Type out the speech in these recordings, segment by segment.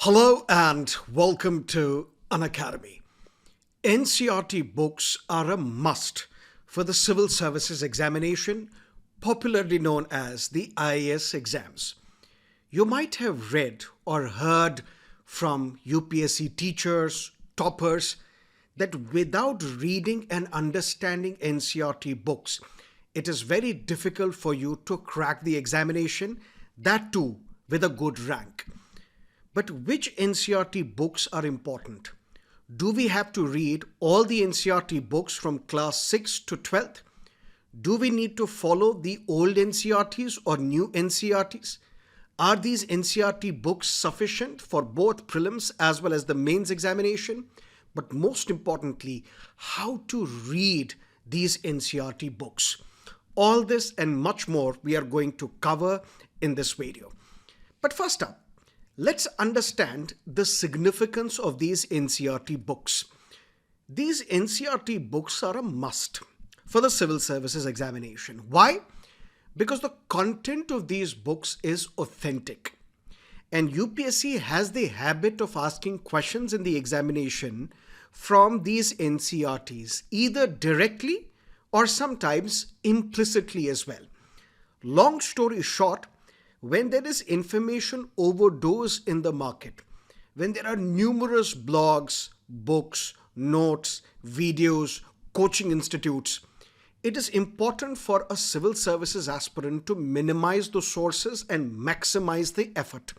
Hello and welcome to Unacademy. NCERT books are a must for the Civil Services Examination, popularly known as the IAS exams. You might have read or heard from UPSC teachers, toppers, that without reading and understanding NCERT books, it is very difficult for you to crack the examination, that too with a good rank. But which NCERT books are important? Do we have to read all the NCERT books from class 6 to 12th? Do we need to follow the old NCERTs or new NCERTs? Are these NCERT books sufficient for both prelims as well as the mains examination? But most importantly, how to read these NCERT books? All this and much more we are going to cover in this video. But first up, let's understand the significance of these NCERT books. These NCERT books are a must for the Civil Services Examination. Why? Because the content of these books is authentic. And UPSC has the habit of asking questions in the examination from these NCERTs, either directly or sometimes implicitly as well. Long story short, when there is information overdose in the market, when there are numerous blogs, books, notes, videos, coaching institutes, it is important for a civil services aspirant to minimize the sources and maximize the effort.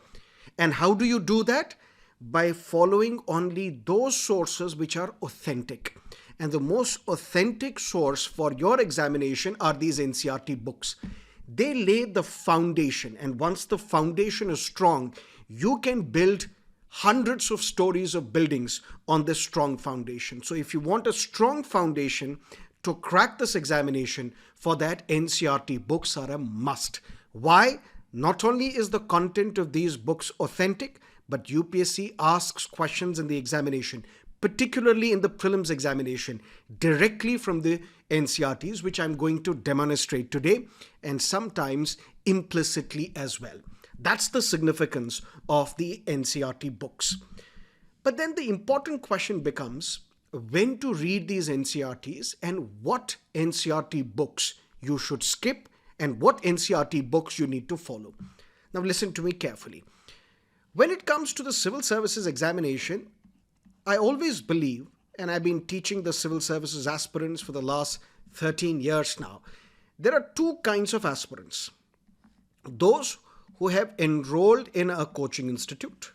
And how do you do that? By following only those sources which are authentic. And the most authentic source for your examination are these NCERT books. They lay the foundation, and once the foundation is strong, you can build hundreds of stories of buildings on this strong foundation. So if you want a strong foundation to crack this examination, for that NCERT books are a must. Why? Not only is the content of these books authentic, but UPSC asks questions in the examination, particularly in the prelims examination, directly from the NCERTs, which I'm going to demonstrate today, and sometimes implicitly as well. That's the significance of the NCERT books. But then the important question becomes when to read these NCERTs and what NCERT books you should skip and what NCERT books you need to follow. Now listen to me carefully. When it comes to the Civil Services Examination, I always believe, and I've been teaching the civil services aspirants for the last 13 years now, there are two kinds of aspirants. Those who have enrolled in a coaching institute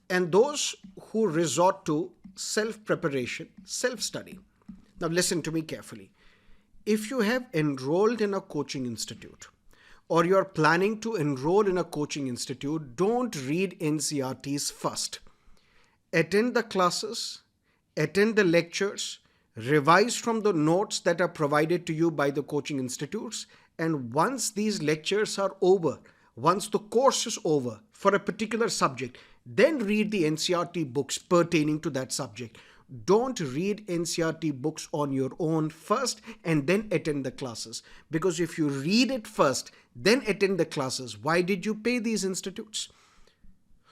and those who resort to self-preparation, self-study. Now listen to me carefully. If you have enrolled in a coaching institute or you're planning to enroll in a coaching institute, don't read NCERTs first. Attend the classes, attend the lectures, revise from the notes that are provided to you by the coaching institutes, and once these lectures are over, once the course is over for a particular subject, then read the NCERT books pertaining to that subject. Don't read NCERT books on your own first and then attend the classes. Because if you read it first, then attend the classes, why did you pay these institutes?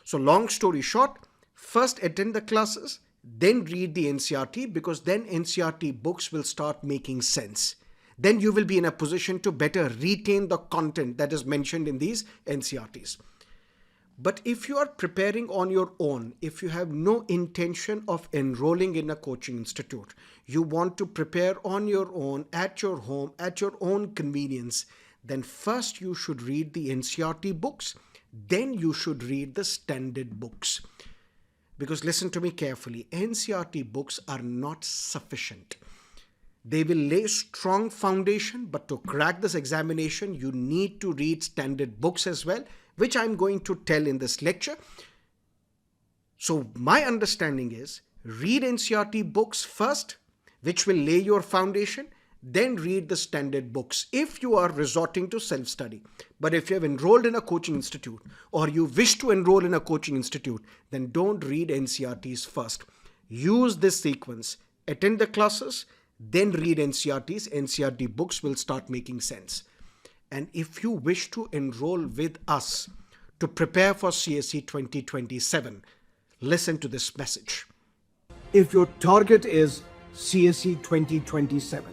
So long story short, first attend the classes, then read the NCERT, because then NCERT books will start making sense. Then you will be in a position to better retain the content that is mentioned in these NCERTs. But if you are preparing on your own, if you have no intention of enrolling in a coaching institute, you want to prepare on your own, at your home, at your own convenience, then first you should read the NCERT books, then you should read the standard books. Because listen to me carefully, NCERT books are not sufficient. They will lay strong foundation, but to crack this examination, you need to read standard books as well, which I'm going to tell in this lecture. So my understanding is read NCERT books first, which will lay your foundation, then read the standard books if you are resorting to self-study. But if you have enrolled in a coaching institute or you wish to enroll in a coaching institute, then don't read NCERTs first. Use this sequence. Attend the classes, then read NCERTs. NCERT books will start making sense. And if you wish to enroll with us to prepare for CSE 2027. Listen to this message. If your target is CSE 2027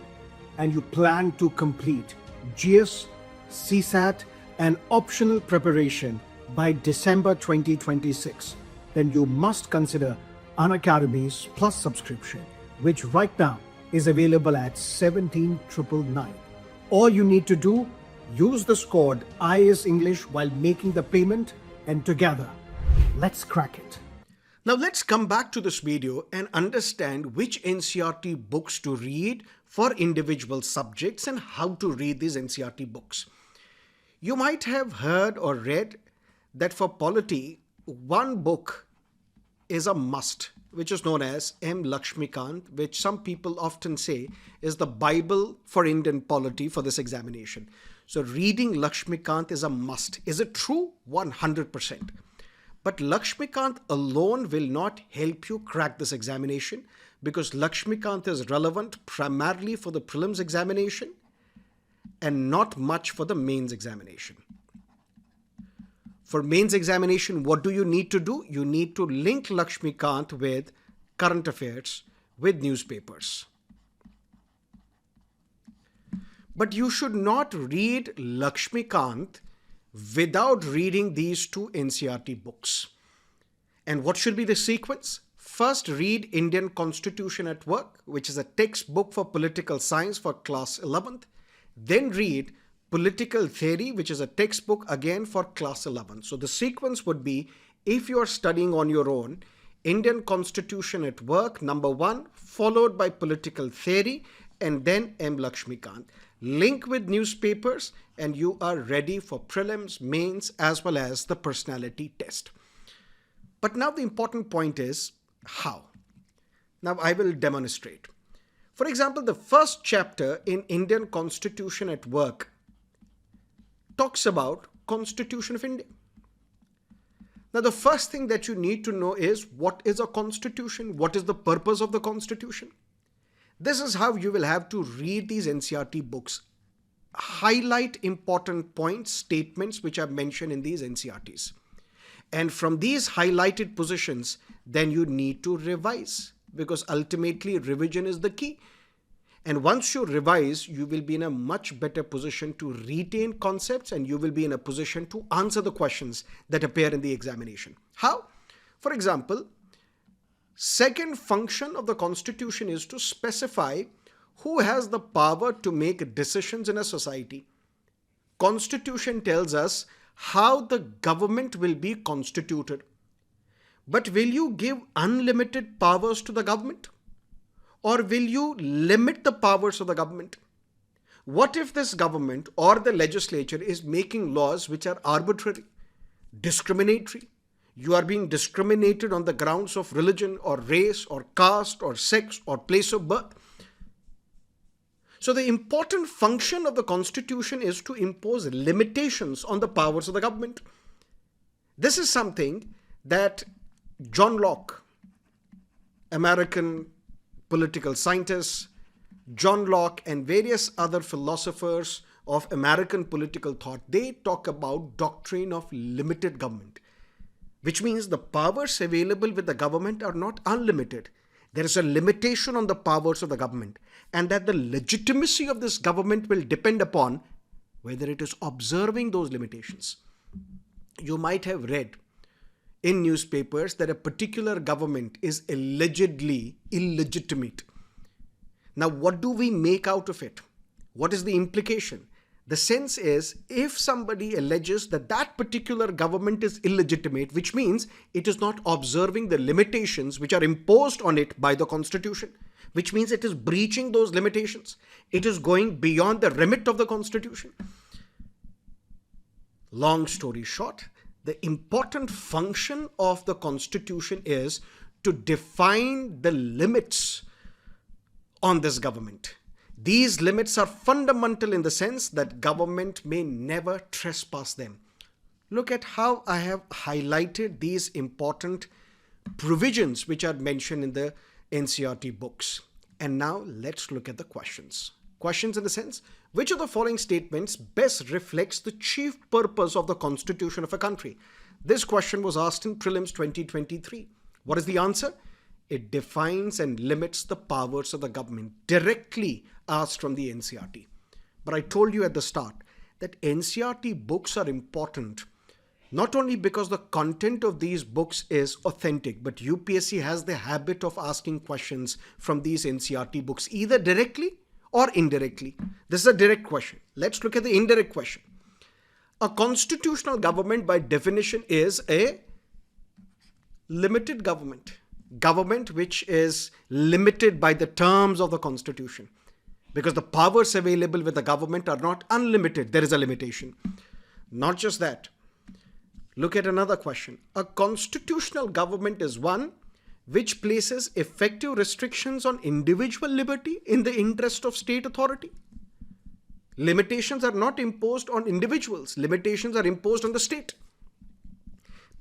and you plan to complete GS, CSAT and optional preparation by December 2026, then you must consider Unacademy's Plus subscription, which right now is available at 17,999. All you need to do, use this code IAS English while making the payment, and together, let's crack it. Now let's come back to this video and understand which NCERT books to read for individual subjects and how to read these NCERT books. You might have heard or read that for polity, one book is a must, which is known as M. Laxmikanth, which some people often say is the Bible for Indian polity for this examination. So reading Laxmikanth is a must. Is it true? 100%. But Laxmikanth alone will not help you crack this examination, because Laxmikanth is relevant primarily for the prelims examination and not much for the mains examination. For mains examination, what do you need to do? You need to link Laxmikanth with current affairs, with newspapers. But you should not read Laxmikanth without reading these two NCERT books. And what should be the sequence? First, read Indian Constitution at Work, which is a textbook for political science for class 11th. Then read Political Theory, which is a textbook again for class 11. So the sequence would be, if you are studying on your own, Indian Constitution at Work, number 1, followed by Political Theory, and then M. Laxmikanth. Link with newspapers, and you are ready for prelims, mains, as well as the personality test. But now the important point is how. Now I will demonstrate. For example, the first chapter in Indian Constitution at Work talks about Constitution of India. Now, the first thing that you need to know is, what is a constitution? What is the purpose of the constitution? This is how you will have to read these NCERT books. Highlight important points, statements which are mentioned in these NCERTs. And from these highlighted positions, then you need to revise, because ultimately revision is the key. And once you revise, you will be in a much better position to retain concepts, and you will be in a position to answer the questions that appear in the examination. How? For example, second function of the Constitution is to specify who has the power to make decisions in a society. Constitution tells us how the government will be constituted. But will you give unlimited powers to the government? Or will you limit the powers of the government? What if this government or the legislature is making laws which are arbitrary, discriminatory? You are being discriminated on the grounds of religion or race or caste or sex or place of birth. So the important function of the Constitution is to impose limitations on the powers of the government. This is something that John Locke, American political scientists, John Locke and various other philosophers of American political thought, they talk about doctrine of limited government, which means the powers available with the government are not unlimited. There is a limitation on the powers of the government, and that the legitimacy of this government will depend upon whether it is observing those limitations. You might have read in newspapers that a particular government is allegedly illegitimate. Now, what do we make out of it? What is the implication? The sense is, if somebody alleges that that particular government is illegitimate, which means it is not observing the limitations which are imposed on it by the Constitution, which means it is breaching those limitations. It is going beyond the remit of the Constitution. Long story short, the important function of the Constitution is to define the limits on this government. These limits are fundamental in the sense that government may never trespass them. Look at how I have highlighted these important provisions which are mentioned in the NCERT books. And now let's look at the questions. Questions in the sense, which of the following statements best reflects the chief purpose of the Constitution of a country? This question was asked in Prelims 2023. What is the answer? It defines and limits the powers of the government, directly asked from the NCERT. But I told you at the start that NCERT books are important, not only because the content of these books is authentic, but UPSC has the habit of asking questions from these NCERT books, either directly or indirectly. This is a direct question. Let's look at the indirect question. A constitutional government, by definition, is a limited government. Government which is limited by the terms of the Constitution. Because the powers available with the government are not unlimited. There is a limitation. Not just that. Look at another question. A constitutional government is one which places effective restrictions on individual liberty in the interest of state authority. Limitations are not imposed on individuals. Limitations are imposed on the state.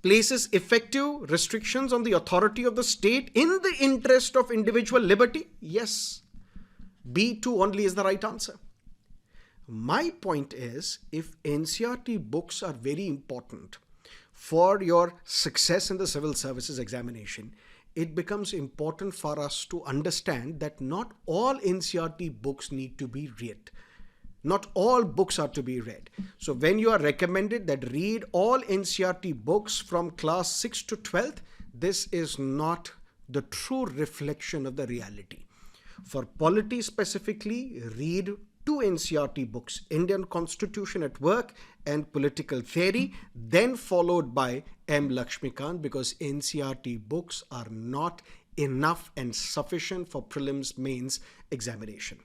Places effective restrictions on the authority of the state in the interest of individual liberty? Yes. B2 only is the right answer. My point is, if NCERT books are very important for your success in the civil services examination, it becomes important for us to understand that not all NCERT books need to be read. Not all books are to be read. So when you are recommended that read all NCERT books from class 6 to 12th, this is not the true reflection of the reality. For polity specifically, read two NCERT books, Indian Constitution at Work and Political Theory, then followed by M. Laxmikanth, because NCERT books are not enough and sufficient for prelims mains examination.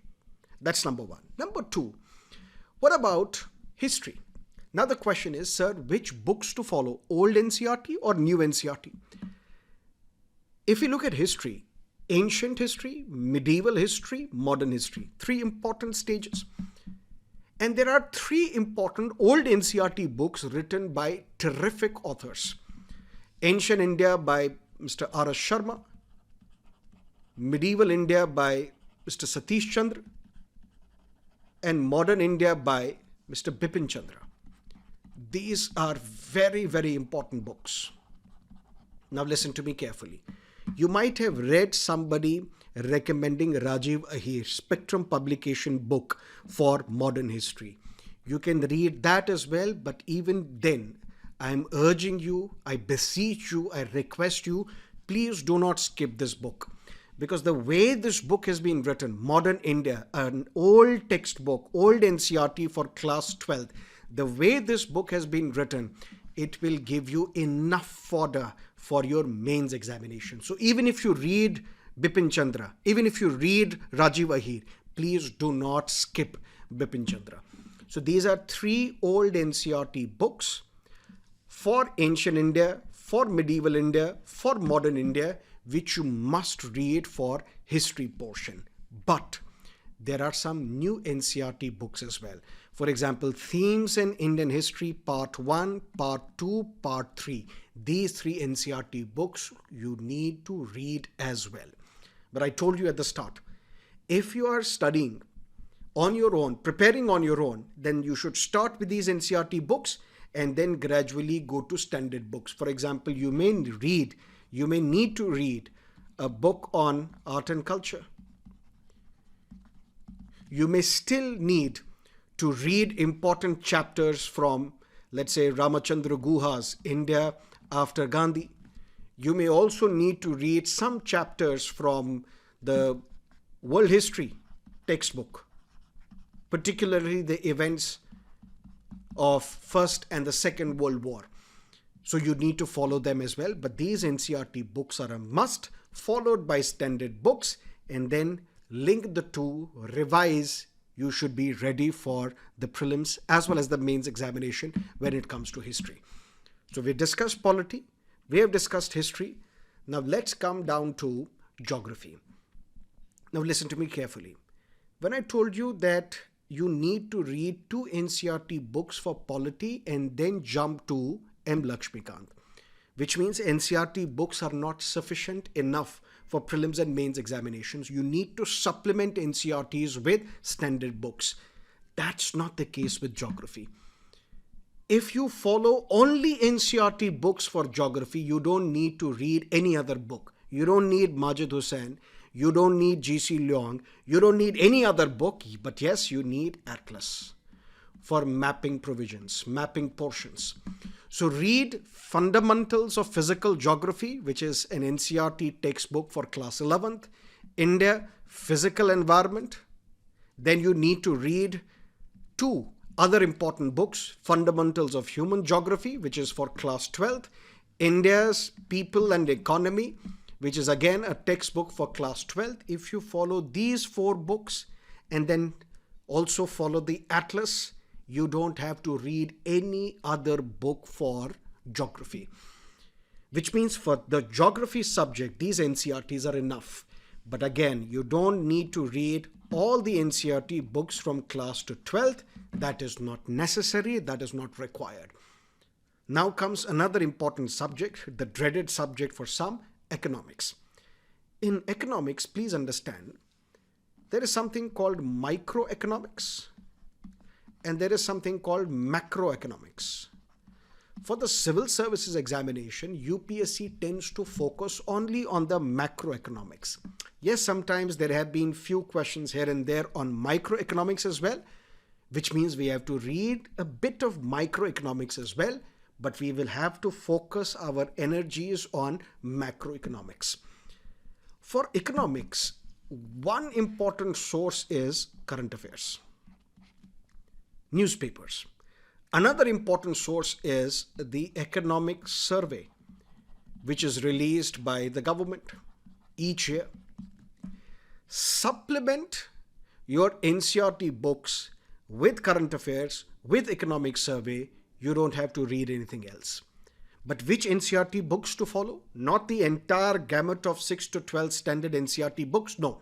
That's number one. Number two, what about history? Now the question is, sir, which books to follow, old NCERT or new NCERT? If you look at history, ancient history, medieval history, modern history, three important stages. And there are three important old NCERT books written by terrific authors. Ancient India by Mr. R.S. Sharma, Medieval India by Mr. Satish Chandra, and Modern India by Mr. Bipin Chandra. These are very, very important books. Now listen to me carefully. You might have read somebody recommending Rajiv Ahir Spectrum publication book for modern history. You can read that as well, but even then, I'm urging you, I beseech you, I request you, please do not skip this book. Because the way this book has been written, Modern India, an old textbook, old NCERT for class 12, the way this book has been written, it will give you enough fodder for your mains examination. So even if you read Bipin Chandra, even if you read Rajiv Ahir, please do not skip Bipin Chandra. So these are three old NCERT books for ancient India, for medieval India, for modern India, which you must read for history portion. But there are some new NCERT books as well. For example, Themes in Indian History, Part 1, Part 2, Part 3. These three NCERT books you need to read as well. But I told you at the start, if you are studying on your own, preparing on your own, then you should start with these NCERT books and then gradually go to standard books. For example, you may need to read a book on art and culture. You may still need to read important chapters from, let's say, Ramachandra Guha's India After Gandhi. You may also need to read some chapters from the World History textbook, particularly the events of First and the Second World War. So you need to follow them as well. But these NCERT books are a must, followed by standard books, and then link the two, revise. You should be ready for the prelims as well as the mains examination when it comes to history. So we discussed polity, we have discussed history. Now let's come down to geography. Now listen to me carefully. When I told you that you need to read two NCERT books for polity and then jump to M. Laxmikanth, which means NCERT books are not sufficient enough for prelims and mains examinations. You need to supplement NCERTs with standard books. That's not the case with geography. If you follow only NCERT books for geography, you don't need to read any other book. You don't need Majid Hussain. You don't need G.C. Leong. You don't need any other book. But yes, you need Atlas for mapping provisions, mapping portions. So read Fundamentals of Physical Geography, which is an NCERT textbook for class 11th. India, Physical Environment. Then you need to read two other important books, Fundamentals of Human Geography, which is for class 12th. India's People and Economy, which is again a textbook for class 12th. If you follow these four books and then also follow the Atlas, you don't have to read any other book for geography. Which means for the geography subject, these NCERTs are enough. But again, you don't need to read all the NCERT books from class to 12th. That is not necessary. That is not required. Now comes another important subject, the dreaded subject for some, economics. In economics, please understand, there is something called microeconomics and there is something called macroeconomics. For the Civil Services Examination, UPSC tends to focus only on the macroeconomics. Yes, sometimes there have been few questions here and there on microeconomics as well, which means we have to read a bit of microeconomics as well, but we will have to focus our energies on macroeconomics. For economics, one important source is current affairs, newspapers. Another important source is the economic survey, which is released by the government each year. Supplement your NCERT books with current affairs, with economic survey. You don't have to read anything else. But which NCERT books to follow? Not the entire gamut of 6 to 12 standard NCERT books. No.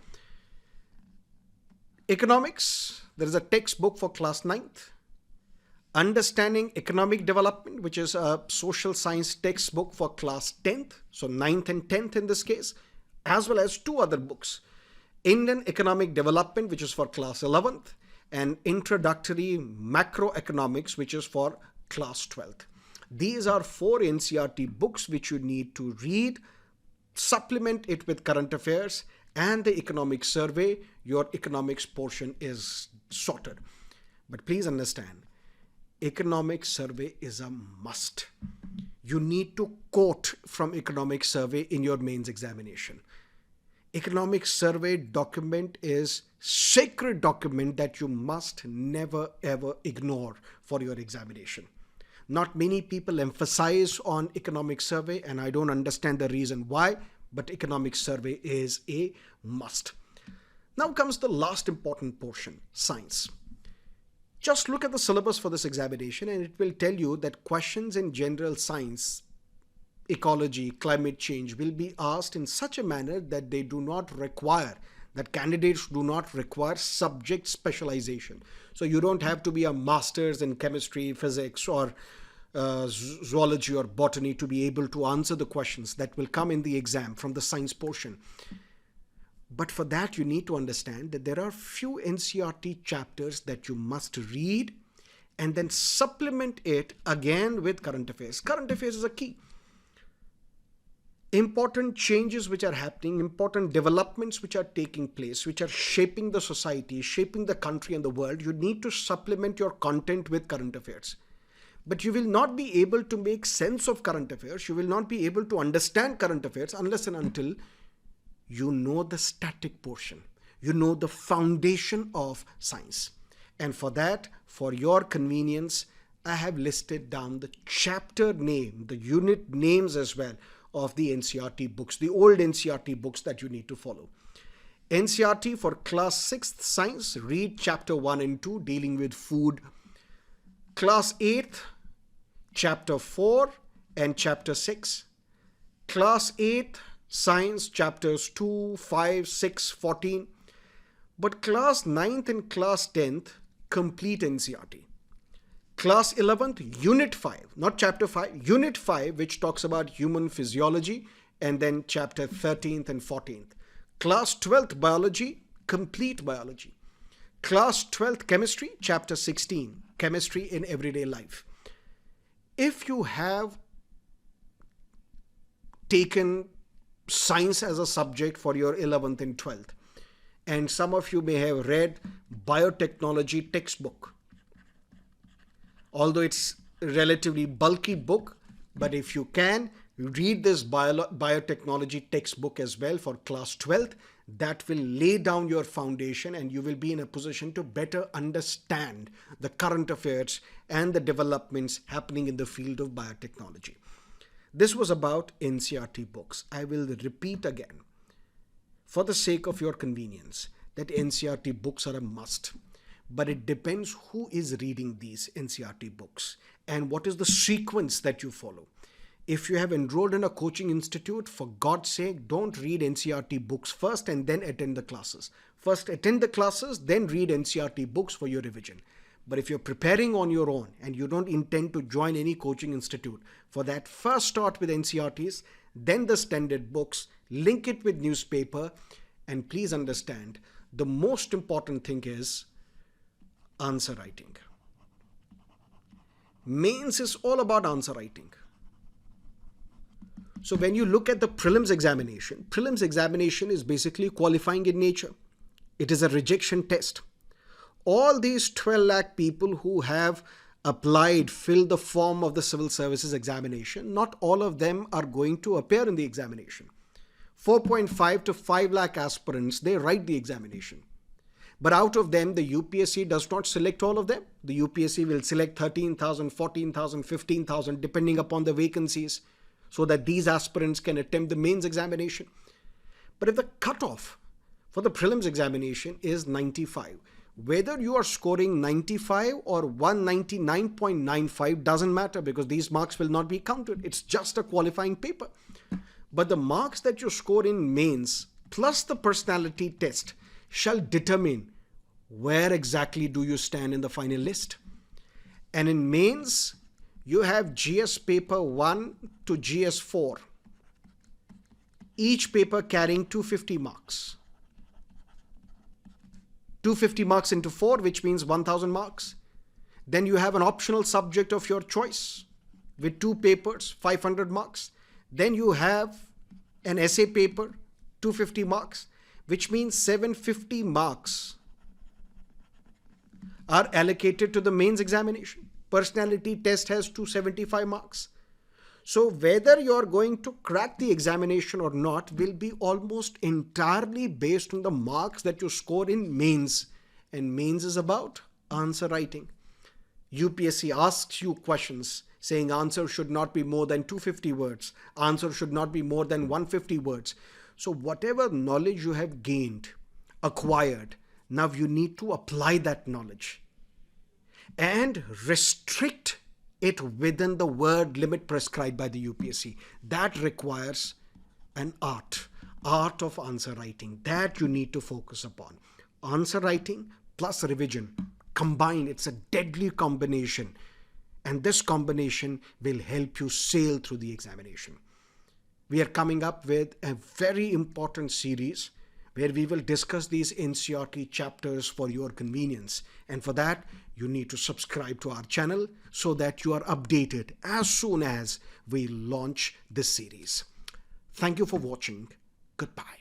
Economics, there is a textbook for class 9th. Understanding Economic Development, which is a social science textbook for class 10th, so 9th and 10th in this case, as well as two other books. Indian Economic Development, which is for class 11th, and Introductory Macroeconomics, which is for class 12th. These are four NCERT books which you need to read, supplement it with current affairs and the economic survey. Your economics portion is sorted. But please understand, economic survey is a must. You need to quote from economic survey in your mains examination. Economic survey document is sacred document that you must never ever ignore for your examination. Not many people emphasize on economic survey, and I don't understand the reason why, but economic survey is a must. Now comes the last important portion, science. Just look at the syllabus for this examination and it will tell you that questions in general science, ecology, climate change will be asked in such a manner that they do not require, that candidates do not require subject specialization. So you don't have to be a master's in chemistry, physics, or zoology or botany to be able to answer the questions that will come in the exam from the science portion. But for that, you need to understand that there are few NCERT chapters that you must read and then supplement it again with current affairs. Current affairs is a key. Important changes which are happening, important developments which are taking place, which are shaping the society, shaping the country and the world, you need to supplement your content with current affairs. But you will not be able to make sense of current affairs. You will not be able to understand current affairs unless and until you know the static portion. You know the foundation of science. And for that, for your convenience, I have listed down the chapter name, the unit names as well of the NCERT books, the old NCERT books that you need to follow. NCERT for class 6th science, read chapter 1 and 2 dealing with food. Class 8th, chapter 4 and chapter 6. Class 8th, science, chapters 2, 5, 6, 14. But class 9th and class 10th, complete NCERT. Class 11th, unit 5, not chapter 5, unit 5, which talks about human physiology, and then chapter 13th and 14th. Class 12th, biology, complete biology. Class 12th, chemistry, chapter 16, chemistry in everyday life. if you have taken science as a subject for your 11th and 12th, and some of you may have read biotechnology textbook, although it's a relatively bulky book, but if you can read this biotechnology textbook as well for class 12th, that will lay down your foundation and you will be in a position to better understand the current affairs and the developments happening in the field of biotechnology. This was about NCERT books. I will repeat again, for the sake of your convenience, that NCERT books are a must. But it depends who is reading these NCERT books and what is the sequence that you follow. If you have enrolled in a coaching institute, for God's sake, don't read NCERT books first and then attend the classes. First attend the classes, then read NCERT books for your revision. But if you're preparing on your own and you don't intend to join any coaching institute, for that, first start with NCERTs, then the standard books, link it with newspaper, and please understand, the most important thing is answer writing. Mains is all about answer writing. So when you look at the prelims examination is basically qualifying in nature. It is a rejection test. All these 12 lakh people who have applied, filled the form of the Civil Services Examination, not all of them are going to appear in the examination. 4.5 to 5 lakh aspirants, they write the examination. But out of them, the UPSC does not select all of them. The UPSC will select 13,000, 14,000, 15,000, depending upon the vacancies, so that these aspirants can attempt the mains examination. But if the cutoff for the prelims examination is 95, whether you are scoring 95 or 199.95 doesn't matter, because these marks will not be counted. It's just a qualifying paper. But the marks that you score in mains plus the personality test shall determine where exactly do you stand in the final list. And in mains, you have GS paper 1 to GS 4, each paper carrying 250 marks. 250 marks into 4, which means 1000 marks. Then you have an optional subject of your choice with 2 papers, 500 marks. Then you have an essay paper, 250 marks, which means 750 marks are allocated to the mains examination. Personality test has 275 marks. So whether you are going to crack the examination or not will be almost entirely based on the marks that you score in mains. And mains is about answer writing. UPSC asks you questions saying answer should not be more than 250 words. Answer should not be more than 150 words. So whatever knowledge you have gained, acquired, now you need to apply that knowledge and restrict it within the word limit prescribed by the UPSC. That requires an art of answer writing that you need to focus upon. Answer writing plus revision combined, it's a deadly combination, and this combination will help you sail through the examination. We are coming up with a very important series where we will discuss these NCERT chapters for your convenience. And for that, you need to subscribe to our channel so that you are updated as soon as we launch this series. Thank you for watching. Goodbye.